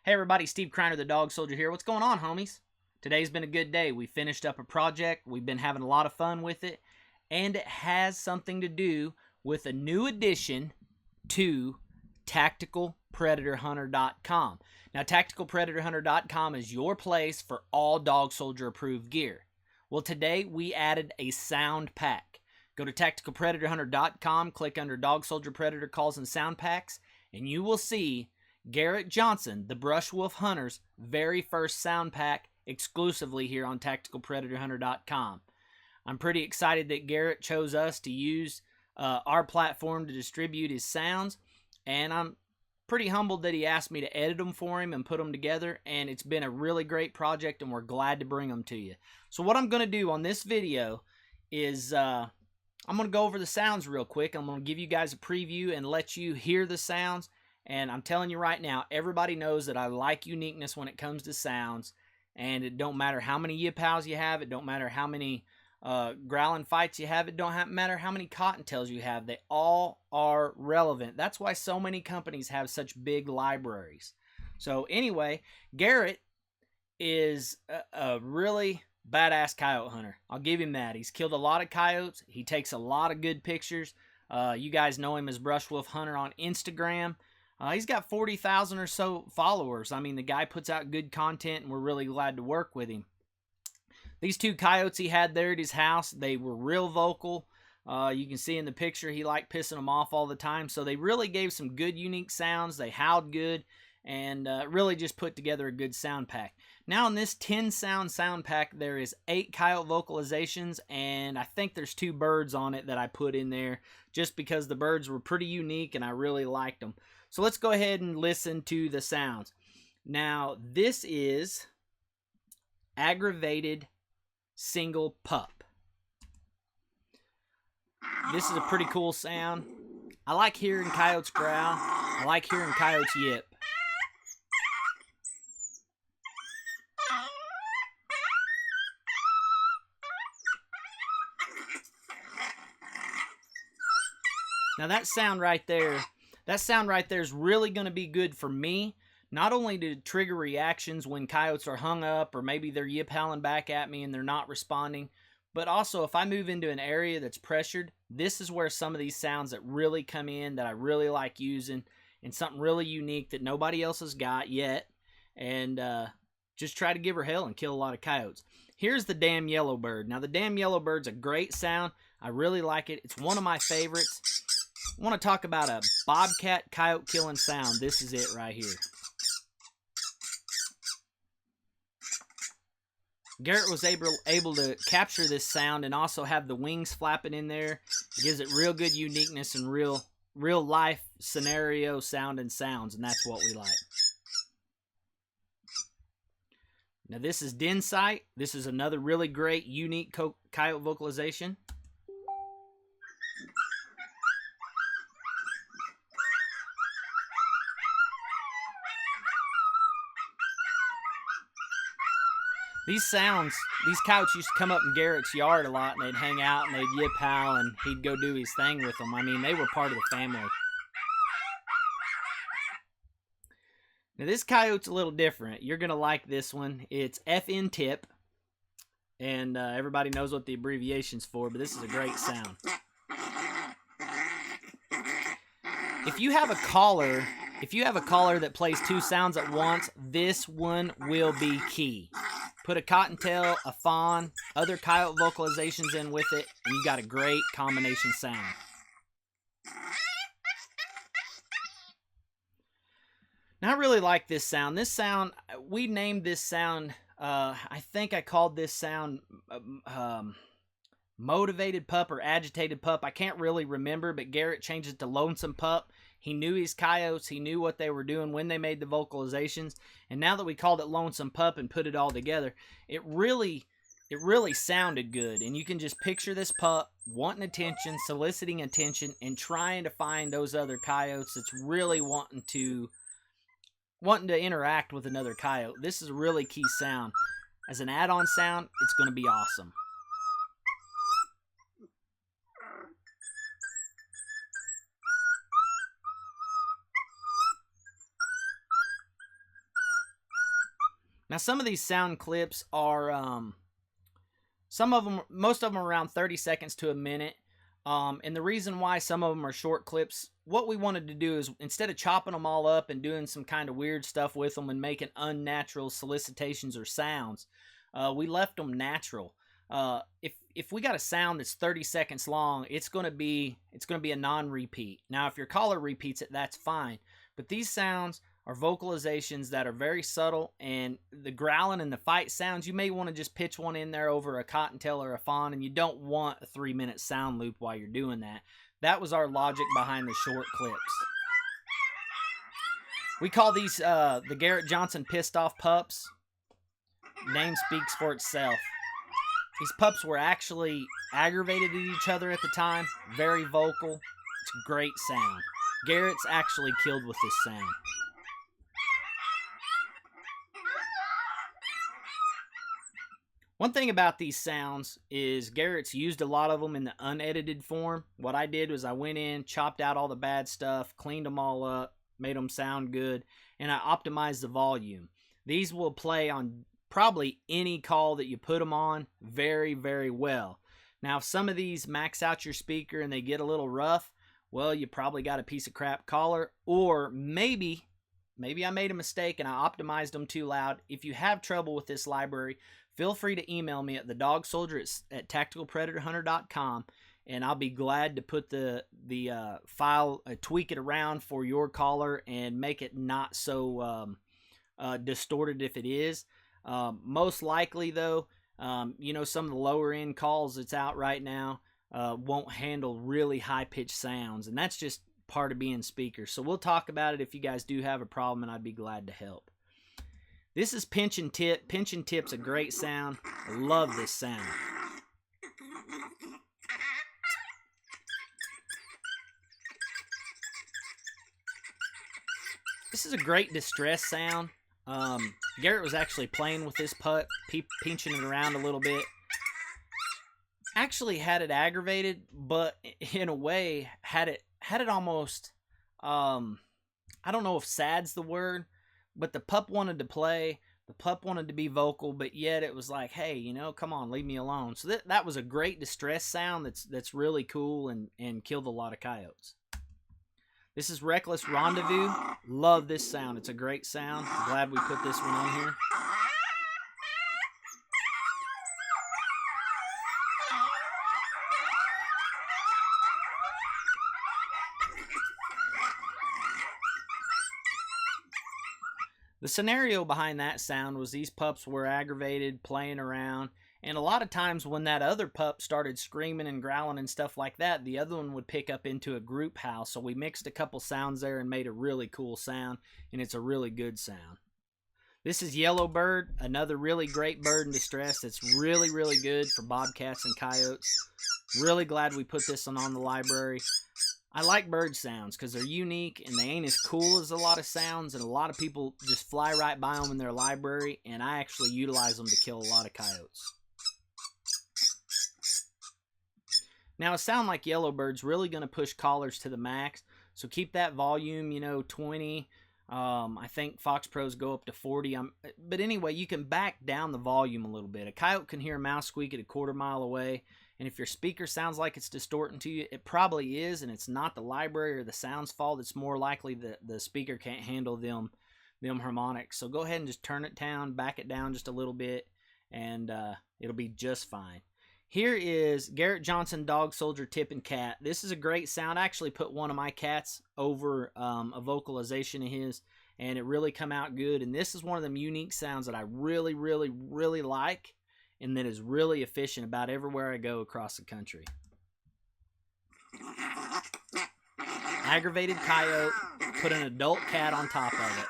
Hey everybody, Steve Kreiner, the Dog Soldier here. What's going on, homies? Today's been a good day. We finished up a project. We've been having a lot of fun with it. And it has something to do with a new addition to TacticalPredatorHunter.com. Now, TacticalPredatorHunter.com is your place for all Dog Soldier approved gear. Well, today we added a sound pack. Go to TacticalPredatorHunter.com, click under Dog Soldier Predator Calls and Sound Packs, and you will see Garrett Johnson, the Brush Wolf Hunter's very first sound pack exclusively here on TacticalPredatorHunter.com. I'm pretty excited that Garrett chose us to use our platform to distribute his sounds, and I'm pretty humbled that he asked me to edit them for him and put them together, and it's been a really great project, and we're glad to bring them to you. So what I'm going to do on this video is I'm going to go over the sounds real quick. I'm going to give you guys a preview and let you hear the sounds. And I'm telling you right now, everybody knows that I like uniqueness when it comes to sounds. And it don't matter how many yipows you have. It don't matter how many growling fights you have. It don't matter how many cottontails you have. They all are relevant. That's why so many companies have such big libraries. So anyway, Garrett is a really badass coyote hunter. I'll give him that. He's killed a lot of coyotes. He takes a lot of good pictures. You guys know him as Brush Wolf Hunter on Instagram. He's got 40,000 or so followers. I mean, the guy puts out good content, and we're really glad to work with him. These two coyotes he had there at his house, they were real vocal. You can see in the picture he liked pissing them off all the time. So they really gave some good, unique sounds. They howled good, and really just put together a good sound pack. Now in this 10-sound sound pack, there is 8 coyote vocalizations, and I think there's 2 birds on it that I put in there just because the birds were pretty unique, and I really liked them. So let's go ahead and listen to the sounds. Now, this is Aggravated Single Pup. This is a pretty cool sound. I like hearing coyotes growl. I like hearing coyotes yip. Now that sound right there is really going to be good for me, not only to trigger reactions when coyotes are hung up or maybe they're yip howling back at me and they're not responding, but also if I move into an area that's pressured, this is where some of these sounds that really come in that I really like using, and something really unique that nobody else has got yet, and just try to give her hell and kill a lot of coyotes. Here's the damn yellowbird. Now the damn yellowbird's a great sound. I really like it. It's one of my favorites. I want to talk about a bobcat coyote killing sound. This is it right here. Garrett was able to capture this sound and also have the wings flapping in there. It gives it real good uniqueness and real life scenario sound and sounds, and that's what we like. Now this is Den Sight. This is another really great unique coyote vocalization. These sounds, these coyotes used to come up in Garrett's yard a lot, and they'd hang out, and they'd yip howl, and he'd go do his thing with them. I mean, they were part of the family. Now, this coyote's a little different. You're going to like this one. It's FN Tip, and everybody knows what the abbreviation's for, but this is a great sound. If you have a caller that plays 2 sounds at once, this one will be key. Put a cottontail, a fawn, other coyote vocalizations in with it, and you got a great combination sound. Now, I really like this sound. This sound, we named this sound, I think I called this sound Motivated Pup or Agitated Pup. I can't really remember, but Garrett changed it to Lonesome Pup. He knew his coyotes. He knew what they were doing when they made the vocalizations. And now that we called it Lonesome Pup and put it all together, it really sounded good. And you can just picture this pup wanting attention, soliciting attention, and trying to find those other coyotes that's really wanting to interact with another coyote. This is a really key sound. As an add-on sound, it's going to be awesome. Now, some of these sound clips are, most of them are around 30 seconds to a minute. And the reason why some of them are short clips, what we wanted to do is instead of chopping them all up and doing some kind of weird stuff with them and making unnatural solicitations or sounds, we left them natural. If we got a sound that's 30 seconds long, it's going to be a non-repeat. Now, if your caller repeats it, that's fine. But these sounds are vocalizations that are very subtle, and the growling and the fight sounds, you may want to just pitch one in there over a cottontail or a fawn, and you don't want a 3-minute sound loop while you're doing that. That was our logic behind the short clips. We call these the Garrett Johnson Pissed Off Pups. Name speaks for itself. These pups were actually aggravated at each other at the time. Very vocal. It's a great sound. Garrett's actually killed with this sound. One thing about these sounds is Garrett's used a lot of them in the unedited form. What I did was I went in, chopped out all the bad stuff, cleaned them all up, made them sound good, and I optimized the volume. These will play on probably any call that you put them on very, very well. Now, if some of these max out your speaker and they get a little rough, well, you probably got a piece of crap caller, or maybe I made a mistake and I optimized them too loud. If you have trouble with this library, feel free to email me at thedogsoldier@tacticalpredatorhunter.com, and I'll be glad to put the file, tweak it around for your caller and make it not so distorted if it is. Most likely, though, some of the lower end calls that's out right now won't handle really high-pitched sounds, and that's just part of being speakers. So we'll talk about it if you guys do have a problem, and I'd be glad to help. This is Pinch and Tip. Pinch and Tip's a great sound. I love this sound. This is a great distress sound. Garrett was actually playing with this pup, pinching it around a little bit. Actually had it aggravated, but in a way had it almost, I don't know if sad's the word, but the pup wanted to play, the pup wanted to be vocal, but yet it was like, hey, come on, leave me alone. So that was a great distress sound that's really cool and killed a lot of coyotes. This is Reckless Rendezvous. Love this sound. It's a great sound. I'm glad we put this one on here. The scenario behind that sound was these pups were aggravated, playing around, and a lot of times when that other pup started screaming and growling and stuff like that, the other one would pick up into a group howl. So we mixed a couple sounds there and made a really cool sound, and it's a really good sound. This is Yellowbird, another really great bird in distress that's really, really good for bobcats and coyotes. Really glad we put this one on the library. I like bird sounds because they're unique and they ain't as cool as a lot of sounds, and a lot of people just fly right by them in their library, and I actually utilize them to kill a lot of coyotes. Now, a sound like Yellowbird's really going to push callers to the max, so keep that volume, 20. I think Fox Pros go up to 40. But anyway, you can back down the volume a little bit. A coyote can hear a mouse squeak at a quarter mile away, and if your speaker sounds like it's distorting to you, it probably is, and it's not the library or the sound's fault. It's more likely that the speaker can't handle them harmonics. So go ahead and just turn it down, back it down just a little bit, and it'll be just fine. Here is Garrett Johnson Dog Soldier Tip and Cat. This is a great sound. I actually put one of my cats over a vocalization of his, and it really come out good. And this is one of them unique sounds that I really, really, really like, and that is really efficient about everywhere I go across the country. Aggravated coyote, put an adult cat on top of it.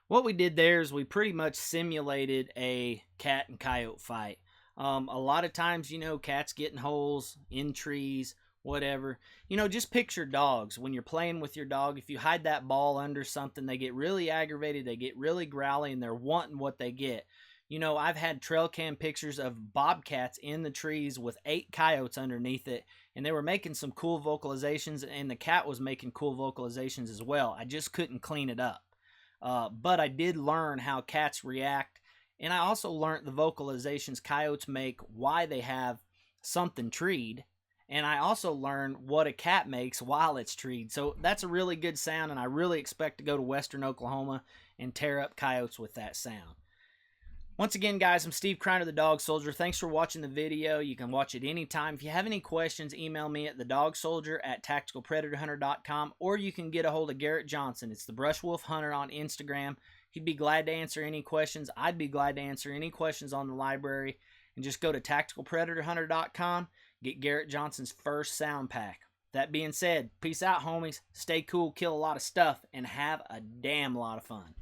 What we did there is we pretty much simulated a cat and coyote fight. A lot of times, cats get in holes, in trees, whatever. Just picture dogs. When you're playing with your dog, if you hide that ball under something, they get really aggravated, they get really growly, and they're wanting what they get. You know, I've had trail cam pictures of bobcats in the trees with 8 coyotes underneath it, and they were making some cool vocalizations, and the cat was making cool vocalizations as well. I just couldn't clean it up. But I did learn how cats react, and I also learned the vocalizations coyotes make, why they have something treed, and I also learned what a cat makes while it's treed. So that's a really good sound, and I really expect to go to western Oklahoma and tear up coyotes with that sound. Once again, guys, I'm Steve Kreiner, the Dog Soldier. Thanks for watching the video. You can watch it anytime. If you have any questions, email me at thedogsoldier@tacticalpredatorhunter.com, or you can get a hold of Garrett Johnson. It's the Brush Wolf Hunter on Instagram. He'd be glad to answer any questions. I'd be glad to answer any questions on the library. And just go to tacticalpredatorhunter.com, get Garrett Johnson's first sound pack. That being said, peace out, homies. Stay cool, kill a lot of stuff, and have a damn lot of fun.